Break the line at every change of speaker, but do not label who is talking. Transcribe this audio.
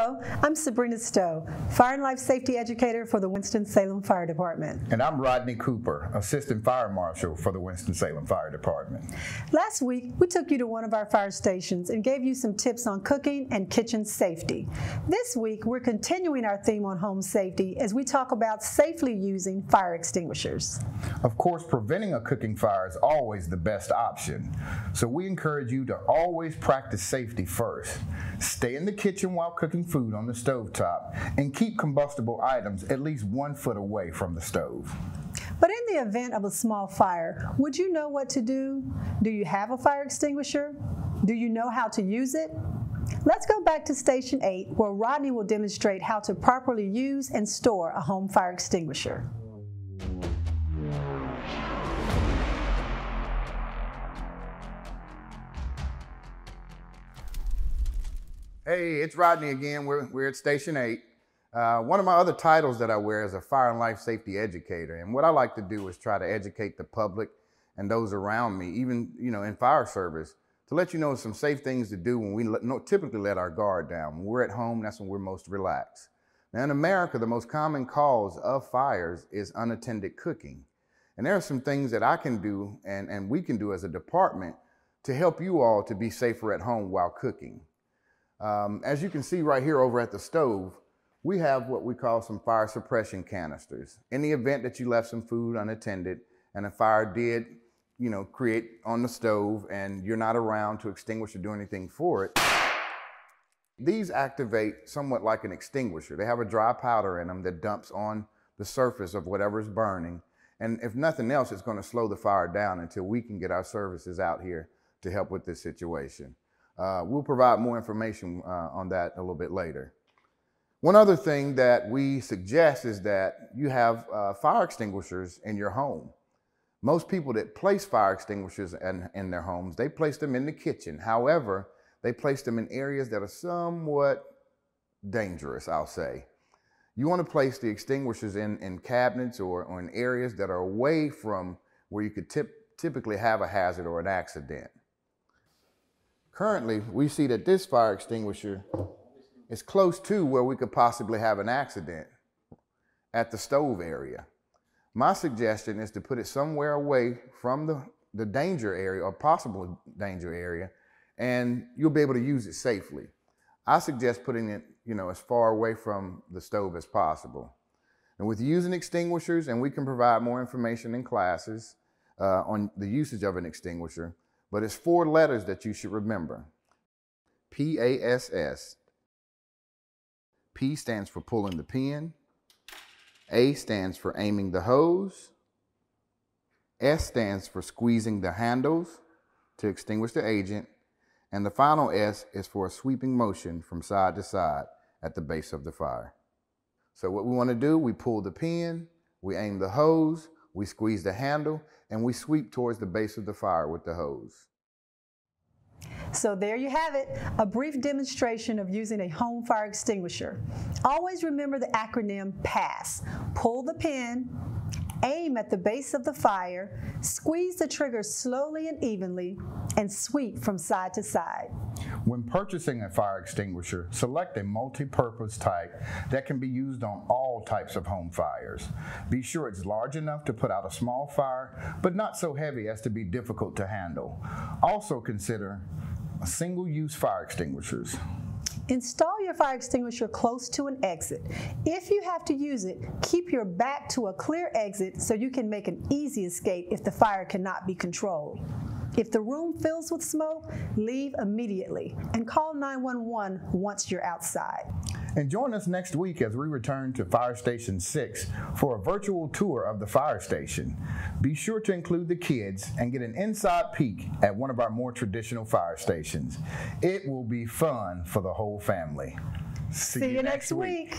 Hello, I'm Sabrina Stowe, Fire and Life Safety Educator for the Winston-Salem Fire Department.
And I'm Rodney Cooper, Assistant Fire Marshal for the Winston-Salem Fire Department.
Last week, we took you to one of our fire stations and gave you some tips on cooking and kitchen safety. This week, we're continuing our theme on home safety as we talk about safely using fire extinguishers.
Of course, preventing a cooking fire is always the best option. So we encourage you to always practice safety first. Stay in the kitchen while cooking food on the stovetop and keep combustible items at least 1 foot away from the stove.
But in the event of a small fire, would you know what to do? Do you have a fire extinguisher? Do you know how to use it? Let's go back to Station 8, where Rodney will demonstrate how to properly use and store a home fire extinguisher.
Hey, it's Rodney again. We're at Station 8. One of my other titles that I wear is a Fire and Life Safety Educator. And what I like to do is try to educate the public and those around me, even in fire service, to let you know some safe things to do when we typically let our guard down. When we're at home, that's when we're most relaxed. Now in America, the most common cause of fires is unattended cooking. And there are some things that I can do and we can do as a department to help you all to be safer at home while cooking. As you can see right here over at the stove, we have what we call some fire suppression canisters. In the event that you left some food unattended and a fire did, create on the stove and you're not around to extinguish or do anything for it, these activate somewhat like an extinguisher. They have a dry powder in them that dumps on the surface of whatever's burning. And if nothing else, it's going to slow the fire down until we can get our services out here to help with this situation. We'll provide more information on that a little bit later. One other thing that we suggest is that you have fire extinguishers in your home. Most people that place fire extinguishers in their homes, they place them in the kitchen. However, they place them in areas that are somewhat dangerous, I'll say. You want to place the extinguishers in cabinets or in areas that are away from where you could typically have a hazard or an accident. Currently, we see that this fire extinguisher is close to where we could possibly have an accident at the stove area. My suggestion is to put it somewhere away from the danger area or possible danger area, and you'll be able to use it safely. I suggest putting it, as far away from the stove as possible. And with using extinguishers, and we can provide more information in classes on the usage of an extinguisher, but it's 4 letters that you should remember. PASS. P stands for pulling the pin. A stands for aiming the hose. S stands for squeezing the handles to extinguish the agent. And the final S is for a sweeping motion from side to side at the base of the fire. So what we want to do, we pull the pin, we aim the hose, we squeeze the handle, and we sweep towards the base of the fire with the hose.
So there you have it, a brief demonstration of using a home fire extinguisher. Always remember the acronym PASS. Pull the pin, aim at the base of the fire, squeeze the trigger slowly and evenly, and sweep from side to side.
When purchasing a fire extinguisher, select a multi-purpose type that can be used on all types of home fires. Be sure it's large enough to put out a small fire, but not so heavy as to be difficult to handle. Also consider single-use fire extinguishers.
Install your fire extinguisher close to an exit. If you have to use it, keep your back to a clear exit so you can make an easy escape if the fire cannot be controlled. If the room fills with smoke, leave immediately and call 911 once you're outside.
And join us next week as we return to Fire Station 6 for a virtual tour of the fire station. Be sure to include the kids and get an inside peek at one of our more traditional fire stations. It will be fun for the whole family.
See you next week.